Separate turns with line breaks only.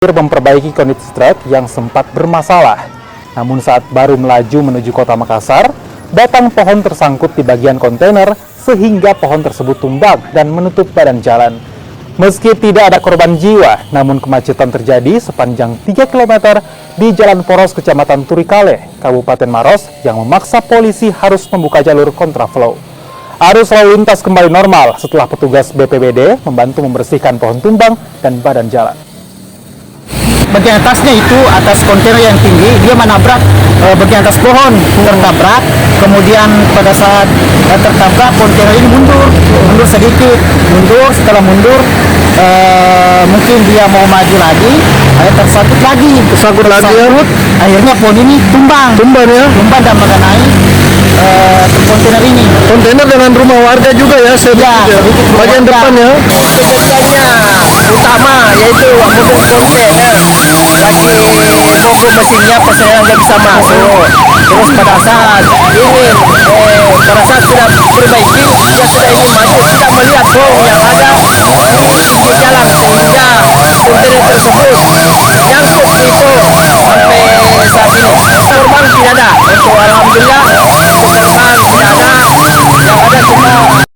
Memperbaiki kondisi truk yang sempat bermasalah. Namun saat baru melaju menuju kota Makassar, batang pohon tersangkut di bagian kontainer sehingga pohon tersebut tumbang dan menutup badan jalan. Meski tidak ada korban jiwa, namun kemacetan terjadi sepanjang 3 km di Jalan Poros Kecamatan Turikale, Kabupaten Maros yang memaksa polisi harus membuka jalur kontraflow. Arus lalu lintas kembali normal setelah petugas BPBD membantu membersihkan pohon tumbang dan badan jalan.
Bagian atasnya itu atas kontainer yang tinggi, dia menabrak bagian atas pohon, tertabrak. Kemudian pada saat tertabrak, kontainer ini mundur sedikit, setelah mundur mungkin dia mau maju lagi, tersangkut lagi, akhirnya pohon ini tumbang dan mengenai kontainer ini.
Kontainer dengan rumah warga juga ya, sedikit bagian depan ya.
Pekerjaannya utama yaitu mobil kontainer lagi mogok mesinnya, personel nggak bisa masuk. Terus pada saat sudah perbaiki, dia sudah ingin maju, tidak melihat bom yang ada di jalan sehingga kontainer tersebut nyangkut itu sampai saat ini. Korban tidak ada. Untuk alhamdulillah korban tidak ada, yang ada cuma